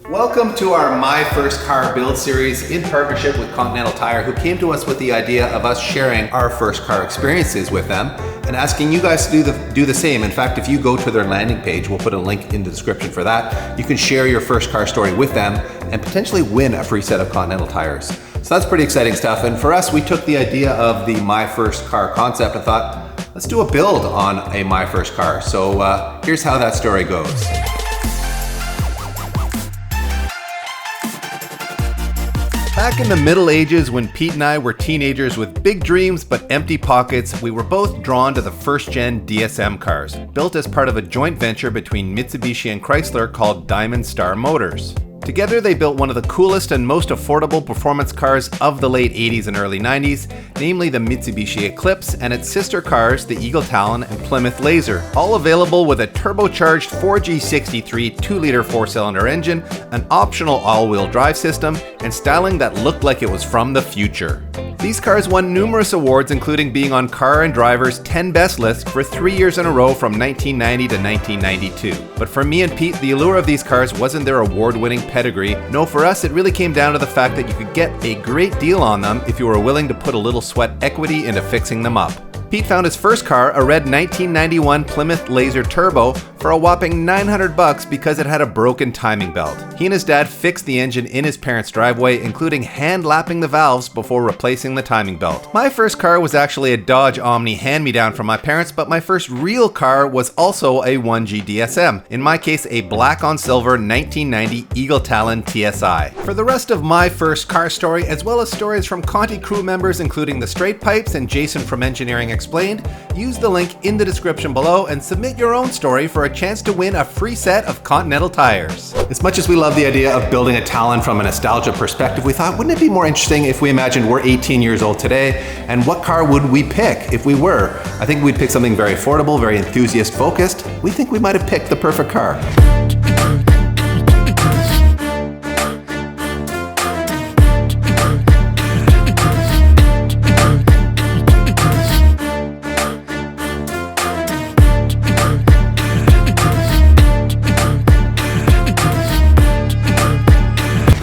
Welcome to our My First Car build series in partnership with Continental Tire, who came to us with the idea of us sharing our first car experiences with them and asking you guys to do the same. In fact, if you go to their landing page, we'll put a link in the description for that. You can share your first car story with them and potentially win a free set of Continental tires. So that's pretty exciting stuff. And for us, we took the idea of the My First Car concept and thought, let's do a build on a My First Car. So here's how that story goes. Back in the Middle Ages, when Pete and I were teenagers with big dreams but empty pockets, we were both drawn to the first-gen DSM cars, built as part of a joint venture between Mitsubishi and Chrysler called Diamond Star Motors. Together, they built one of the coolest and most affordable performance cars of the late 80s and early 90s, namely the Mitsubishi Eclipse and its sister cars, the Eagle Talon and Plymouth Laser, all available with a turbocharged 4G63 2-liter 4-cylinder engine, an optional all-wheel drive system, and styling that looked like it was from the future. These cars won numerous awards, including being on Car and Driver's 10 Best list for 3 years in a row from 1990 to 1992. But for me and Pete, the allure of these cars wasn't their award-winning pedigree. No, for us, it really came down to the fact that you could get a great deal on them if you were willing to put a little sweat equity into fixing them up. Pete found his first car, a red 1991 Plymouth Laser Turbo, for a whopping $900 because it had a broken timing belt. He and his dad fixed the engine in his parents' driveway, including hand-lapping the valves before replacing the timing belt. My first car was actually a Dodge Omni hand-me-down from my parents, but my first real car was also a 1G DSM, in my case a black on silver 1990 Eagle Talon TSI. For the rest of my first car story, as well as stories from Conti crew members including the Straight Pipes and Jason from Engineering Explained, use the link in the description below and submit your own story for a chance to win a free set of Continental tires. As much as we love the idea of building a Talon from a nostalgia perspective, we thought, wouldn't it be more interesting if we imagined we're 18 years old today, and what car would we pick if we were? I think we'd pick something very affordable, very enthusiast focused. We think we might have picked the perfect car.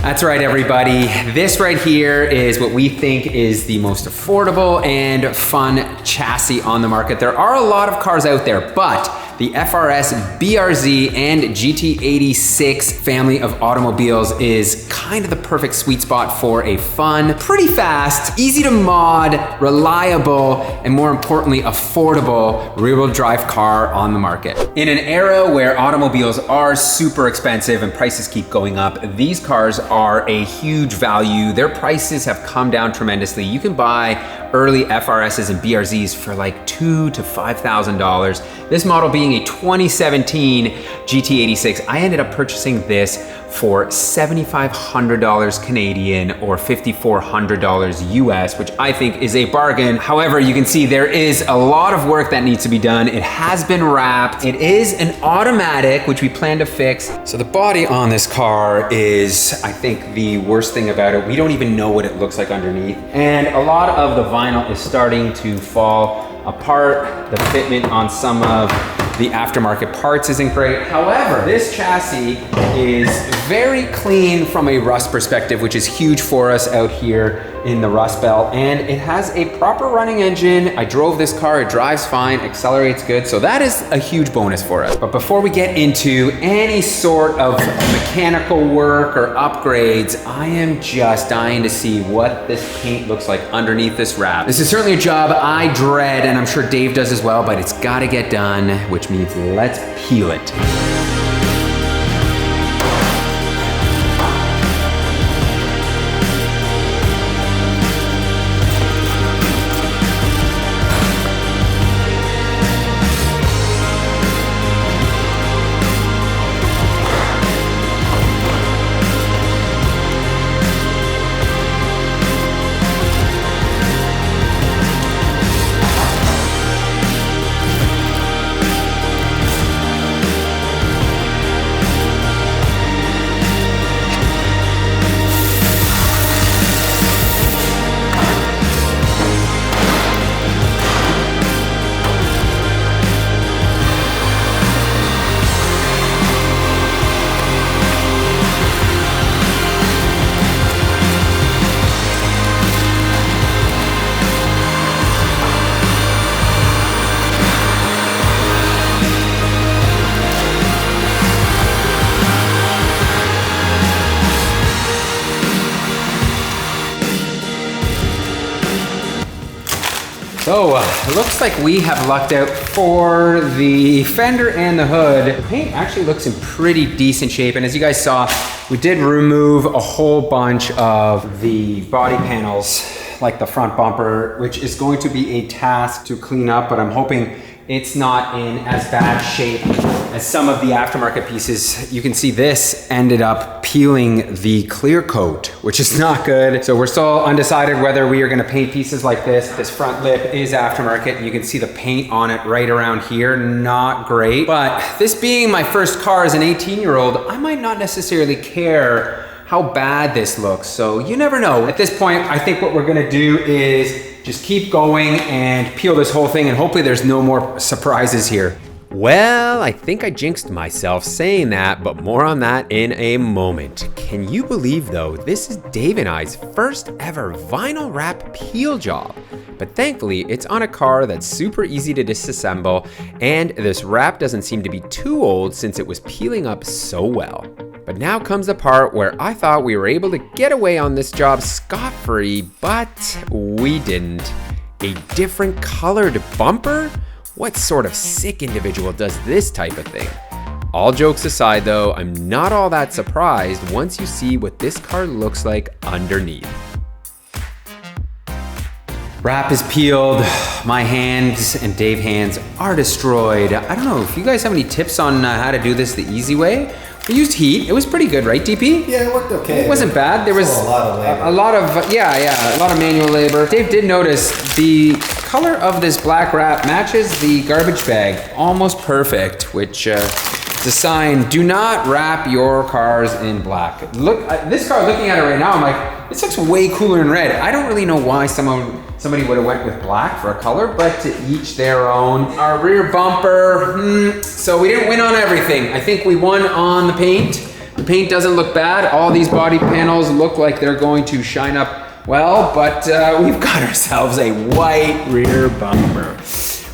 That's right, everybody. This right here is what we think is the most affordable and fun chassis on the market. There are a lot of cars out there, but the FRS, BRZ, and GT86 family of automobiles is kind of the perfect sweet spot for a fun, pretty fast, easy to mod, reliable, and more importantly, affordable rear-wheel drive car on the market. In an era where automobiles are super expensive and prices keep going up, these cars are a huge value. Their prices have come down tremendously. You can buy early FRSs and BRZs for like $2,000 to $5,000. This model being a 2017 GT86, I ended up purchasing this for $7,500 Canadian or $5,400 US, which I think is a bargain. However, you can see there is a lot of work that needs to be done. It has been wrapped. It is an automatic, which we plan to fix. So the body on this car is, I think, the worst thing about it. We don't even know what it looks like underneath. And a lot of the vinyl is starting to fall apart. The fitment on some of the aftermarket parts isn't great. However, this chassis is very clean from a rust perspective, which is huge for us out here in the Rust Belt. And it has a proper running engine. I drove this car, it drives fine, accelerates good. So that is a huge bonus for us. But before we get into any sort of mechanical work or upgrades, I am just dying to see what this paint looks like underneath this wrap. This is certainly a job I dread, and I'm sure Dave does as well, but it's gotta get done, which means let's peel it. So, it looks like we have lucked out for the fender and the hood. The paint actually looks in pretty decent shape, and as you guys saw, we did remove a whole bunch of the body panels, like the front bumper, which is going to be a task to clean up, but I'm hoping it's not in as bad shape as some of the aftermarket pieces. You can see this ended up peeling the clear coat, which is not good. So we're still undecided whether we are gonna paint pieces like this. This front lip is aftermarket. You can see the paint on it right around here, not great. But this being my first car as an 18-year-old, I might not necessarily care how bad this looks. So you never know. At this point, I think what we're gonna do is just keep going and peel this whole thing, and hopefully there's no more surprises here. Well, I think I jinxed myself saying that, but more on that in a moment. Can you believe though, this is Dave and I's first ever vinyl wrap peel job. But thankfully, it's on a car that's super easy to disassemble, and this wrap doesn't seem to be too old since it was peeling up so well. But now comes the part where I thought we were able to get away on this job scot-free, but we didn't. A different colored bumper? What sort of sick individual does this type of thing? All jokes aside though, I'm not all that surprised once you see what this car looks like underneath. Wrap is peeled, my hands and Dave's hands are destroyed. I don't know if you guys have any tips on how to do this the easy way. We used heat. It was pretty good, right, DP? Yeah, it worked okay. It wasn't bad. There was a lot of labor. A lot of manual labor. Dave did notice the color of this black wrap matches the garbage bag almost perfect, which is a sign. Do not wrap your cars in black. Look, this car, looking at it right now, I'm like, this looks way cooler in red. I don't really know why somebody would have went with black for a color, but to each their own. Our rear bumper, so we didn't win on everything. I think we won on the paint. The paint doesn't look bad. All these body panels look like they're going to shine up well, but we've got ourselves a white rear bumper,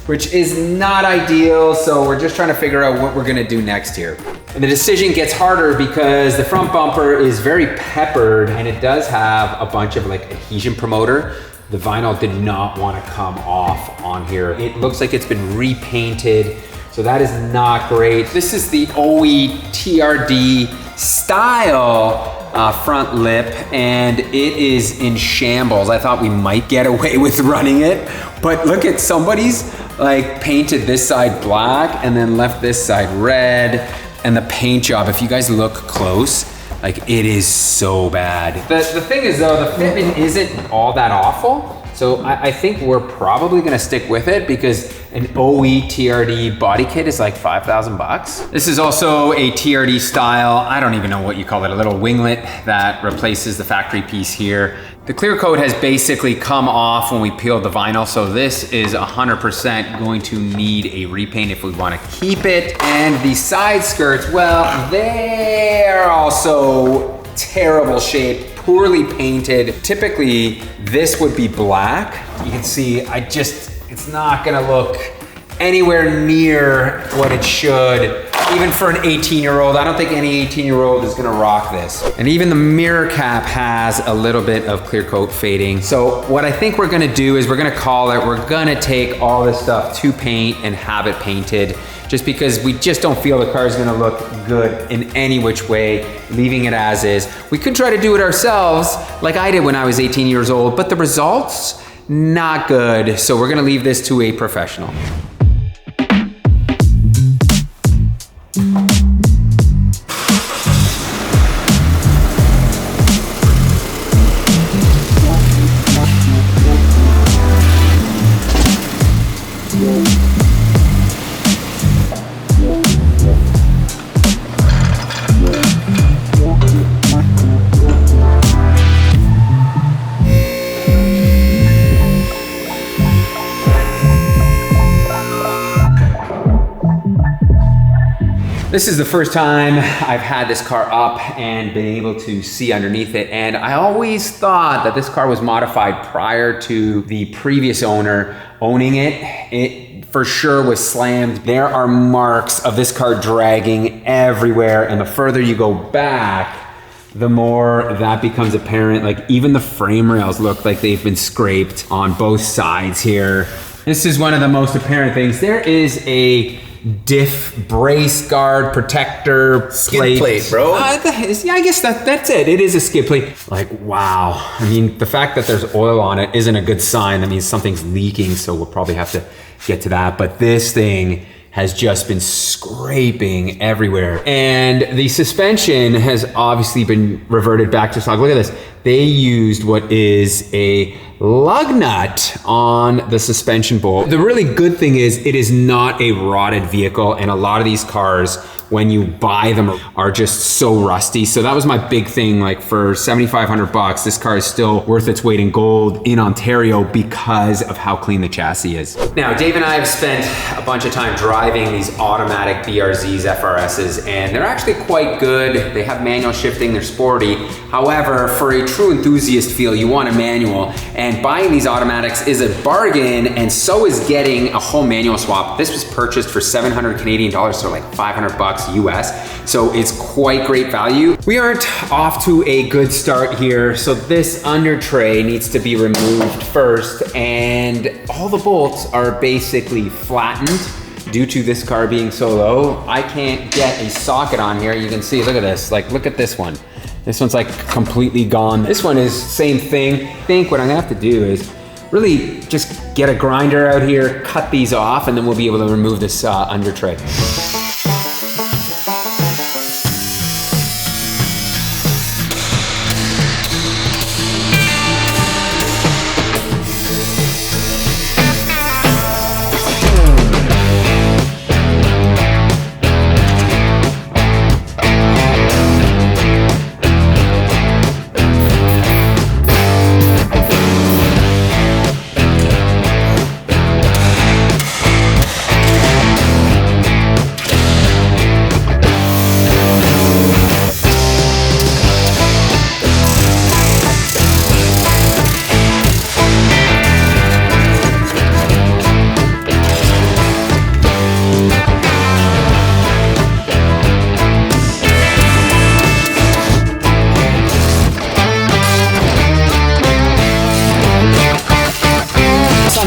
which is not ideal, so we're just trying to figure out what we're gonna do next here. And the decision gets harder because the front bumper is very peppered, and it does have a bunch of like adhesion promoter. The vinyl did not want to come off on here. It looks like it's been repainted, so that is not great. This is the OE TRD style front lip, and it is in shambles. I thought we might get away with running it, but look at somebody's like painted this side black and then left this side red, and the paint job, if you guys look close, like it is so bad. The thing is though, the fitment isn't all that awful. So I think we're probably gonna stick with it because an OE TRD body kit is like 5,000 bucks. This is also a TRD style, I don't even know what you call it, a little winglet that replaces the factory piece here. The clear coat has basically come off when we peeled the vinyl, so this is 100% going to need a repaint if we wanna keep it. And the side skirts, well, they're also terrible shape, poorly painted. Typically, this would be black. You can see, it's not gonna look anywhere near what it should. Even for an 18-year-old, I don't think any 18-year-old is gonna rock this. And even the mirror cap has a little bit of clear coat fading. So what I think we're gonna do is we're gonna call it, we're gonna take all this stuff to paint and have it painted, just because we just don't feel the car is gonna look good in any which way, leaving it as is. We could try to do it ourselves, like I did when I was 18 years old, but the results, not good. So we're gonna leave this to a professional. This is the first time I've had this car up and been able to see underneath it, and I always thought that this car was modified prior to the previous owner owning it. It for sure was slammed. There are marks of this car dragging everywhere, and the further you go back, the more that becomes apparent. Like even the frame rails look like they've been scraped on both sides here. This is one of the most apparent things. There is a diff brace guard protector skid plate, bro. Yeah, I guess that's it. It is a skid plate. Like, wow. I mean, the fact that there's oil on it isn't a good sign. That means something's leaking, so we'll probably have to get to that. But this thing has just been scraping everywhere. And the suspension has obviously been reverted back to stock. Look at this. They used what is a lug nut on the suspension bolt. The really good thing is it is not a rotted vehicle, and a lot of these cars, when you buy them, are just so rusty. So that was my big thing. Like for 7,500 bucks, this car is still worth its weight in gold in Ontario because of how clean the chassis is. Now, Dave and I have spent a bunch of time driving these automatic BRZs, FRSs, and they're actually quite good. They have manual shifting, they're sporty. However, for a true enthusiast feel, you want a manual, and buying these automatics is a bargain, and so is getting a whole manual swap. This was purchased for 700 Canadian dollars, so like 500 bucks US, so it's quite great value. We aren't off to a good start here, so this under tray needs to be removed first, and all the bolts are basically flattened due to this car being so low. I can't get a socket on here. You can see, look at this, like look at this one. This one's like completely gone. This one is same thing. I think what I'm gonna have to do is really just get a grinder out here, cut these off, and then we'll be able to remove this under tray.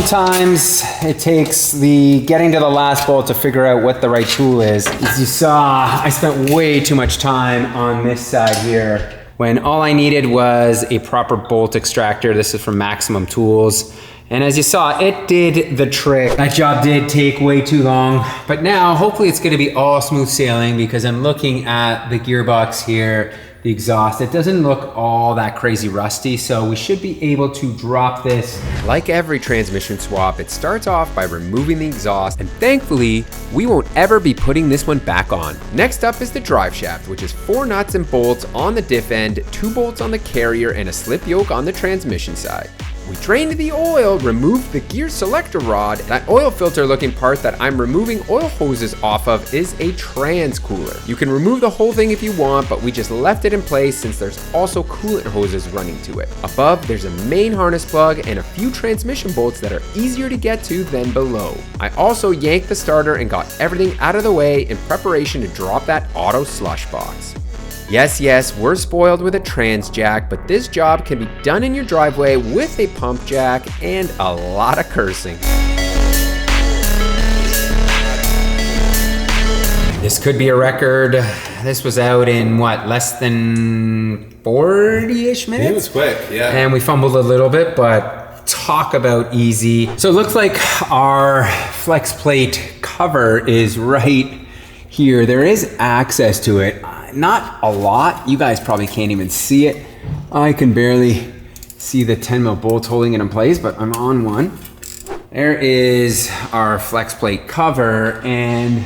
Sometimes it takes the getting to the last bolt to figure out what the right tool is. As you saw, I spent way too much time on this side here when all I needed was a proper bolt extractor. This is from Maximum Tools. And as you saw, it did the trick. That job did take way too long, but now hopefully it's gonna be all smooth sailing because I'm looking at the gearbox here, the exhaust. It doesn't look all that crazy rusty, so we should be able to drop this. Like every transmission swap, it starts off by removing the exhaust, and thankfully, we won't ever be putting this one back on. Next up is the drive shaft, which is 4 nuts and bolts on the diff end, 2 bolts on the carrier, and a slip yoke on the transmission side. We drained the oil, removed the gear selector rod. That oil filter looking part that I'm removing oil hoses off of is a trans cooler. You can remove the whole thing if you want, but we just left it in place since there's also coolant hoses running to it. Above, there's a main harness plug and a few transmission bolts that are easier to get to than below. I also yanked the starter and got everything out of the way in preparation to drop that auto slush box. Yes, we're spoiled with a trans jack, but this job can be done in your driveway with a pump jack and a lot of cursing. This could be a record. This was out in what, less than 40-ish minutes? It was quick, yeah. And we fumbled a little bit, but talk about easy. So it looks like our flex plate cover is right here. There is access to it. Not a lot. You guys probably can't even see it. I can barely see the 10mm bolts holding it in place, but I'm on one. There is our flex plate cover, and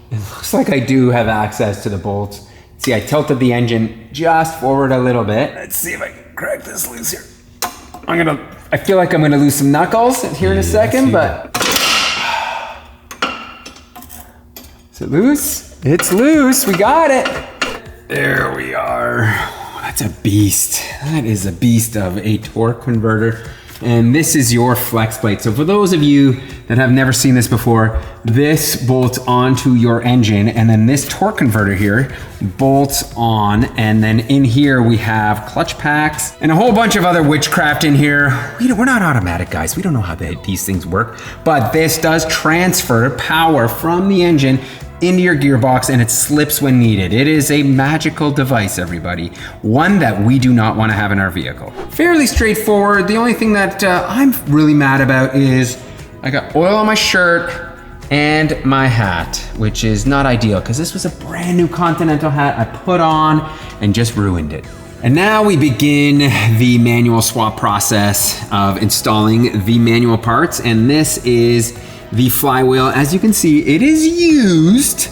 it looks like I do have access to the bolts. See, I tilted the engine just forward a little bit. Let's see if I can crack this loose here. I feel like I'm gonna lose some knuckles here in a second, but. Is it loose? It's loose, we got it. There we are. That's a beast. That is a beast of a torque converter. And this is your flex plate. So for those of you that have never seen this before, this bolts onto your engine, and then this torque converter here bolts on, and then in here we have clutch packs and a whole bunch of other witchcraft in here. We're not automatic guys, we don't know how these things work, but this does transfer power from the engine into your gearbox, and it slips when needed. It is a magical device, everybody. One that we do not want to have in our vehicle. Fairly straightforward. The only thing that I'm really mad about is I got oil on my shirt and my hat, which is not ideal because this was a brand new Continental hat I put on and just ruined it. And now we begin the manual swap process of installing the manual parts, and this is the flywheel. As you can see, it is used.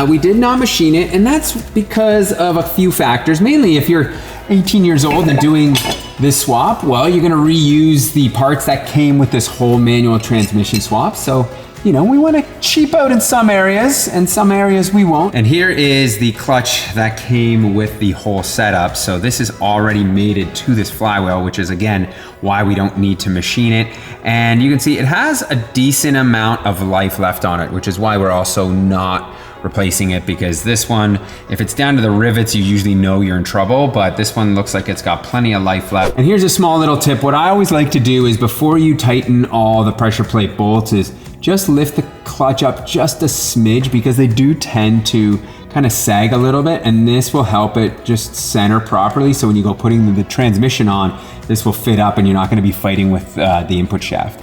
We did not machine it, and that's because of a few factors. Mainly if you're 18 years old and doing this swap, well, you're gonna reuse the parts that came with this whole manual transmission swap. So, you know, we wanna cheap out in some areas, and some areas we won't. And here is the clutch that came with the whole setup. So this is already mated to this flywheel, which is again, why we don't need to machine it. And you can see it has a decent amount of life left on it, which is why we're also not replacing it, because this one, if it's down to the rivets, you usually know you're in trouble, but this one looks like it's got plenty of life left. And here's a small little tip. What I always like to do is before you tighten all the pressure plate bolts is just lift the clutch up just a smidge, because they do tend to kind of sag a little bit, and this will help it just center properly. So when you go putting the transmission on, this will fit up and you're not going to be fighting with the input shaft.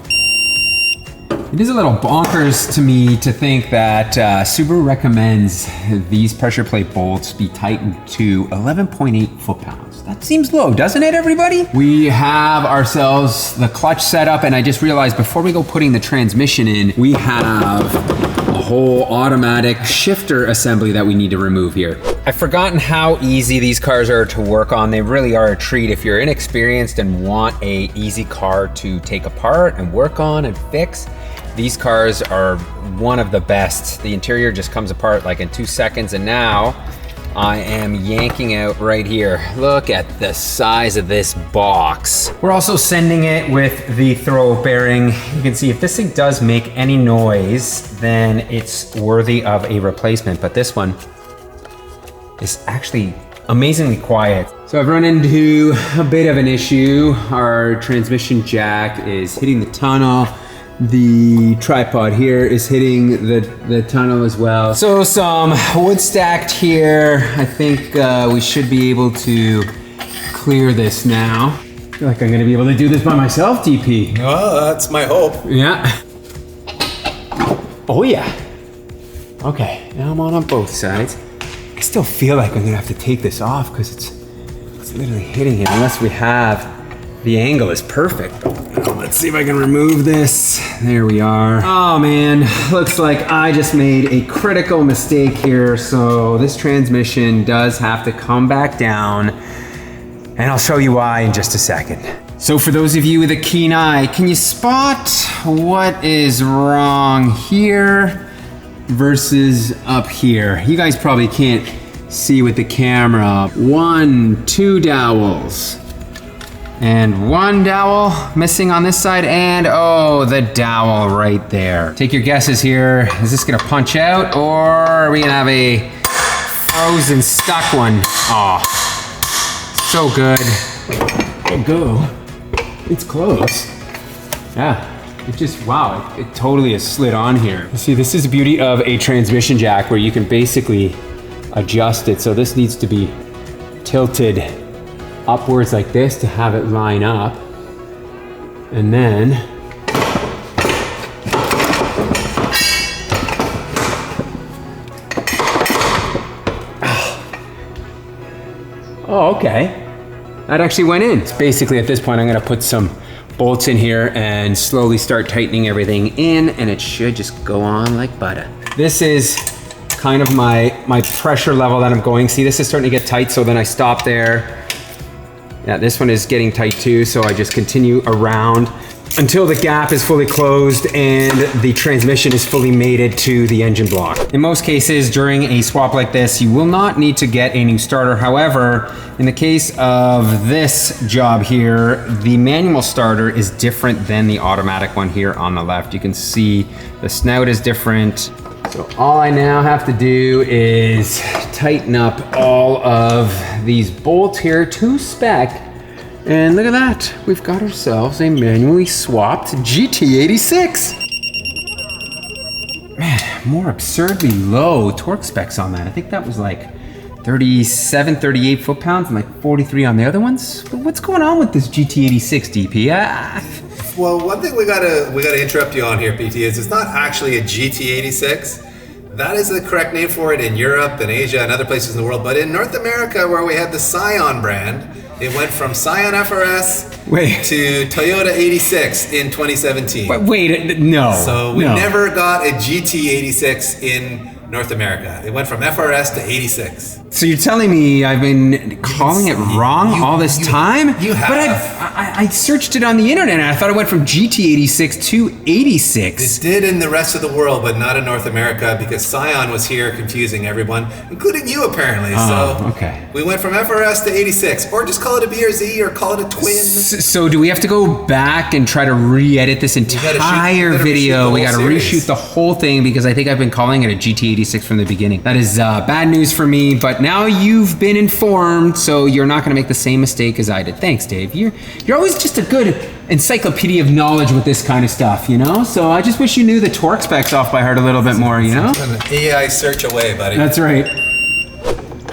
It is a little bonkers to me to think that Subaru recommends these pressure plate bolts be tightened to 11.8 foot-pounds. That seems low, doesn't it, everybody? We have ourselves the clutch set up, and I just realized before we go putting the transmission in, we have a whole automatic shifter assembly that we need to remove here. I've forgotten how easy these cars are to work on. They really are a treat. If you're inexperienced and want an easy car to take apart and work on and fix, these cars are one of the best. The interior just comes apart like in 2 seconds, and now I am yanking out right here. Look at the size of this box. We're also sending it with the throw bearing. You can see if this thing does make any noise, then it's worthy of a replacement, but this one is actually amazingly quiet. So I've run into a bit of an issue. Our transmission jack is hitting the tunnel. The tripod here is hitting the tunnel as well. So some wood stacked here. I think we should be able to clear this now. I feel like I'm gonna be able to do this by myself, DP. Oh, that's my hope. Yeah. Oh yeah. Okay, now I'm on both sides. I still feel like I'm gonna have to take this off because it's literally hitting it, unless we have, the angle is perfect. Let's see if I can remove this. There we are. Oh man, looks like I just made a critical mistake here. So this transmission does have to come back down, and I'll show you why in just a second. So for those of you with a keen eye, can you spot what is wrong here versus up here? You guys probably can't see with the camera. 1, 2 dowels. And 1 dowel missing on this side, and oh, the dowel right there. Take your guesses here. Is this gonna punch out, or are we gonna have a frozen stuck one? Oh, so good. Oh, go. It's close. Yeah, it just, wow, it totally has slid on here. See, this is the beauty of a transmission jack where you can basically adjust it. So this needs to be tilted upwards like this to have it line up, and then oh, okay, that actually went in. It's basically at this point I'm gonna put some bolts in here and slowly start tightening everything in, and it should just go on like butter. This is kind of my pressure level that I'm going. See, this is starting to get tight, so then I stop there. Yeah, this one is getting tight too, so I just continue around. until the gap is fully closed and the transmission is fully mated to the engine block. In most cases, during a swap like this, you will not need to get a new starter. However, in the case of this job here, the manual starter is different than the automatic one here on the left. You can see the snout is different. So all I now have to do is tighten up all of these bolts here to spec. And look at that, we've got ourselves a manually swapped GT86. Man, more absurdly low torque specs on that. I think that was like 37, 38 foot-pounds and like 43 on the other ones. What's going on with this GT86, DP? Well, one thing we gotta interrupt you on here, PT, is it's not actually a GT86. That is the correct name for it in Europe and Asia and other places in the world. But in North America, where we had the Scion brand, it went from Scion FRS to Toyota 86 in 2017. Wait, no. So we never got a GT86 in North America. It went from FRS to 86. So you're telling me I've been calling it wrong all this time? You have. But I searched it on the internet and I thought it went from GT86 to 86. It did in the rest of the world, but not in North America because Scion was here confusing everyone, including you apparently. Okay. We went from FRS to 86, or just call it a BRZ or call it a twin. So do we have to go back and try to re-edit this entire video? We got to reshoot the whole thing because I think I've been calling it a GT86 from the beginning. That is bad news for me, but now you've been informed, so you're not going to make the same mistake as I did. Thanks, Dave. You're always just a good encyclopedia of knowledge with this kind of stuff, you know? So I just wish you knew the torque specs off by heart a little bit more, you know? An AI search away, buddy. That's right.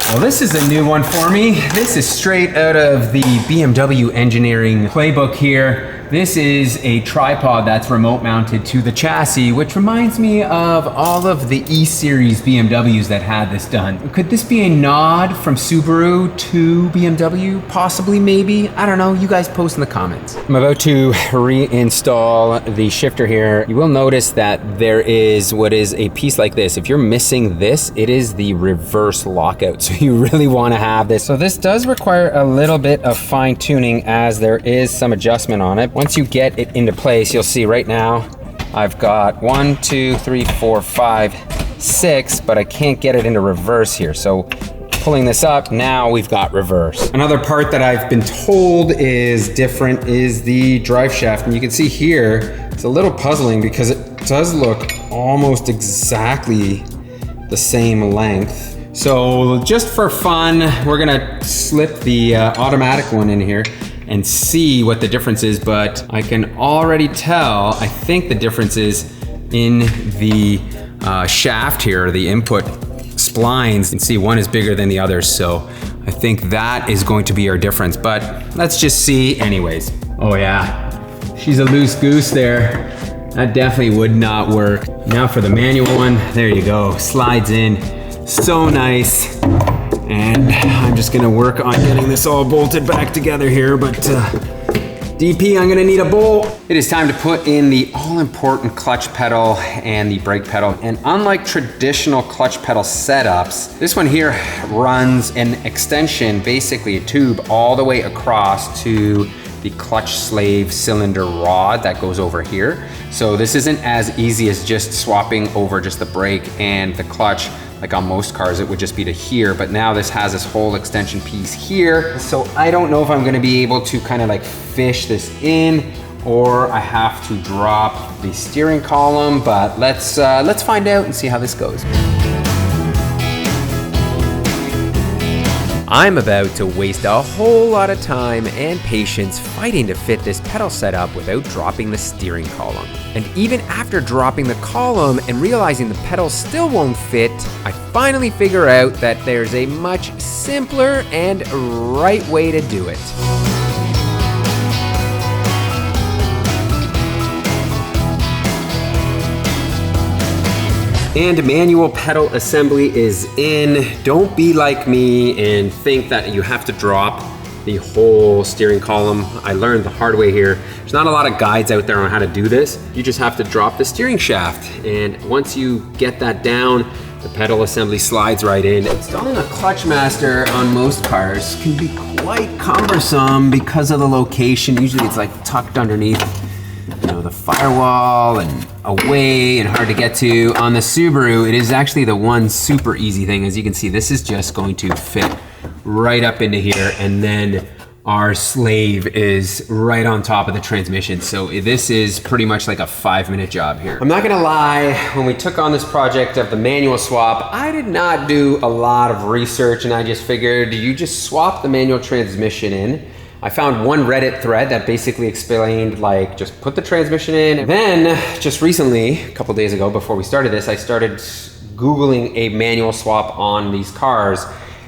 Well, this is a new one for me. This is straight out of the BMW engineering playbook here. This is a tripod that's remote mounted to the chassis, which reminds me of all of the E-Series BMWs that had this done. Could this be a nod from Subaru to BMW? Possibly, maybe. I don't know. You guys post in the comments. I'm about to reinstall the shifter here. You will notice that there is what is a piece like this. If you're missing this, it is the reverse lockout. So you really want to have this. So this does require a little bit of fine tuning as there is some adjustment on it. Once you get it into place, you'll see right now, I've got 1, 2, 3, 4, 5, 6, but I can't get it into reverse here. So pulling this up, now we've got reverse. Another part that I've been told is different is the drive shaft. And you can see here, it's a little puzzling because it does look almost exactly the same length. So just for fun, we're gonna slip the automatic one in here and see what the difference is, but I can already tell, I think the difference is in the shaft here, the input splines. You can see one is bigger than the other, so I think that is going to be our difference, but let's just see anyways. Oh yeah, she's a loose goose there. That definitely would not work. Now for the manual one, there you go, slides in, so nice. And I'm just gonna work on getting this all bolted back together here, but DP, I'm gonna need a bolt. It is time to put in the all-important clutch pedal and the brake pedal. And unlike traditional clutch pedal setups, this one here runs an extension, basically a tube, all the way across to the clutch slave cylinder rod that goes over here. So this isn't as easy as just swapping over just the brake and the clutch. Like on most cars, it would just be to here, but now this has this whole extension piece here. So I don't know if I'm gonna be able to kind of like fish this in, or I have to drop the steering column, but let's find out and see how this goes. I'm about to waste a whole lot of time and patience fighting to fit this pedal setup without dropping the steering column. And even after dropping the column and realizing the pedal still won't fit, I finally figure out that there's a much simpler and right way to do it. And manual pedal assembly is in. Don't be like me and think that you have to drop the whole steering column. I learned the hard way here. There's not a lot of guides out there on how to do this. You just have to drop the steering shaft. And once you get that down, the pedal assembly slides right in. Installing a clutch master on most cars can be quite cumbersome because of the location. Usually it's like tucked underneath the firewall and away and hard to get to. On the Subaru, it is actually the one super easy thing. As you can see, this is just going to fit right up into here, and then our slave is right on top of the transmission. So this is pretty much like a 5-minute job here. I'm not gonna lie, when we took on this project of the manual swap, I did not do a lot of research, and I just figured you just swap the manual transmission in. I found one Reddit thread that basically explained, like, just put the transmission in. And then just recently, a couple days ago before we started this, I started Googling a manual swap on these cars.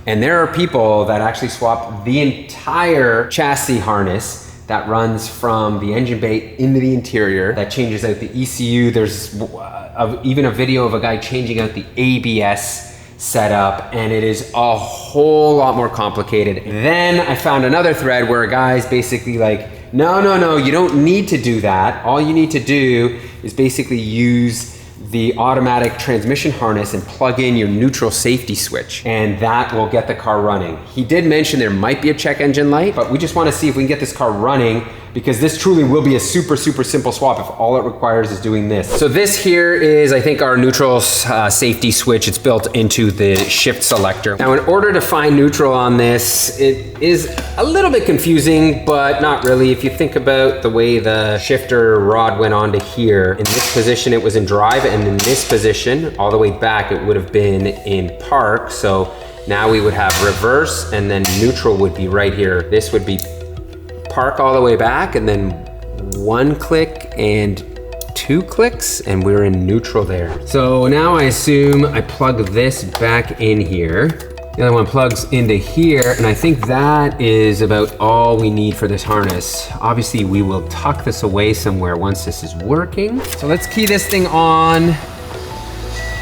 And there are people that actually swap the entire chassis harness that runs from the engine bay into the interior, that changes out the ECU. There's even a video of a guy changing out the ABS setup, and it is a whole lot more complicated. Then I found another thread where a guy's basically like, no, you don't need to do that. All you need to do is basically use the automatic transmission harness and plug in your neutral safety switch, and that will get the car running. He did mention there might be a check engine light, but we just want to see if we can get this car running, because this truly will be a super simple swap if all it requires is doing this. So this here is, I think, our neutral safety switch. It's built into the shift selector. Now, in order to find neutral on this, it is a little bit confusing, but not really. If you think about the way the shifter rod went onto here, in this position it was in drive, and in this position, all the way back, it would have been in park. So now we would have reverse, and then neutral would be right here. This would be park all the way back, and then 1 click and 2 clicks, and we're in neutral there. So now I assume I plug this back in here. The other one plugs into here, and I think that is about all we need for this harness. Obviously, we will tuck this away somewhere once this is working. So let's key this thing on.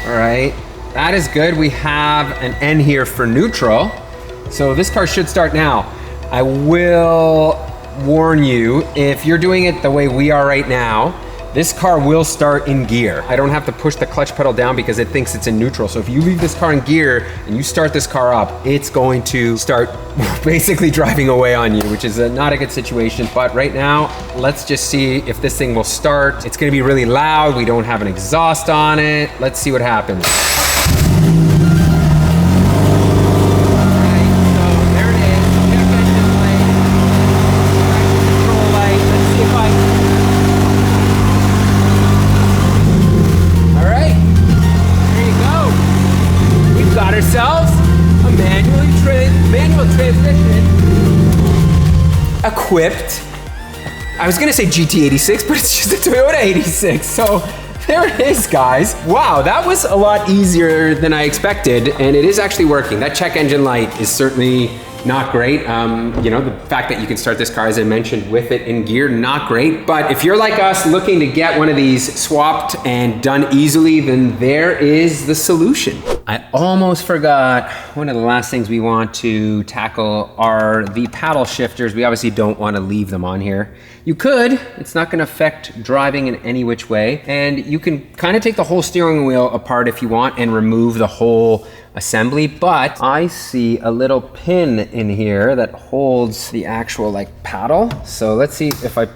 All right, that is good. We have an N here for neutral. So this car should start now. I will warn you, if you're doing it the way we are right now, this car will start in gear. I don't have to push the clutch pedal down because it thinks it's in neutral. So if you leave this car in gear and you start this car up, it's going to start basically driving away on you, which is not a good situation. But right now, let's just see if this thing will start. It's gonna be really loud. We don't have an exhaust on it. Let's see what happens. Ourselves a manual transmission equipped. I was gonna say GT86, but it's just a Toyota 86. So there it is, guys. Wow, that was a lot easier than I expected, and it is actually working. That check engine light is certainly not great. The fact that you can start this car, as I mentioned, with it in gear, not great. But if you're like us looking to get one of these swapped and done easily, then there is the solution. I almost forgot, one of the last things we want to tackle are the paddle shifters. We obviously don't want to leave them on here. You could, it's not going to affect driving in any which way. And you can kind of take the whole steering wheel apart if you want and remove the whole assembly, but I see a little pin in here that holds the actual paddle. So let's see if I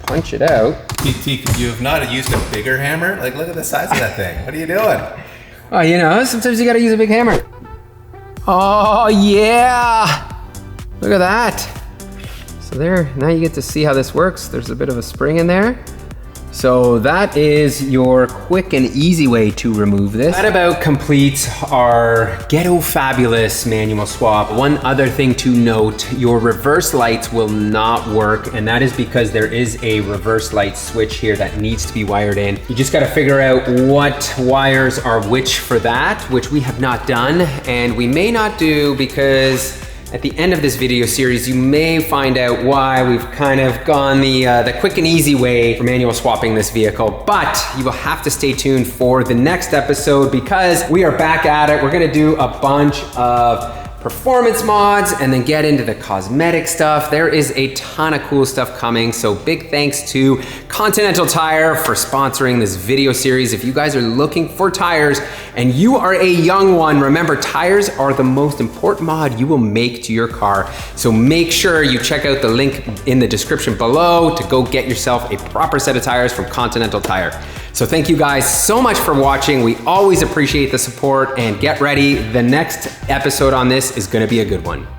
punch it out. PT, could you have not used a bigger hammer? Look at the size of that thing. What are you doing? Oh, sometimes you gotta use a big hammer. Oh yeah, look at that. So there, now you get to see how this works. There's a bit of a spring in there. So that is your quick and easy way to remove this. That about completes our ghetto fabulous manual swap. One other thing to note, your reverse lights will not work, and that is because there is a reverse light switch here that needs to be wired in. You just gotta figure out what wires are which for that, which we have not done, and we may not do because at the end of this video series, you may find out why we've kind of gone the quick and easy way for manual swapping this vehicle, but you will have to stay tuned for the next episode because we are back at it. We're gonna do a bunch of performance mods and then get into the cosmetic stuff. There is a ton of cool stuff coming. So big thanks to Continental Tire for sponsoring this video series. If you guys are looking for tires and you are a young one, remember tires are the most important mod you will make to your car. So make sure you check out the link in the description below to go get yourself a proper set of tires from Continental Tire. So thank you guys so much for watching. We always appreciate the support, and get ready. The next episode on this is gonna be a good one.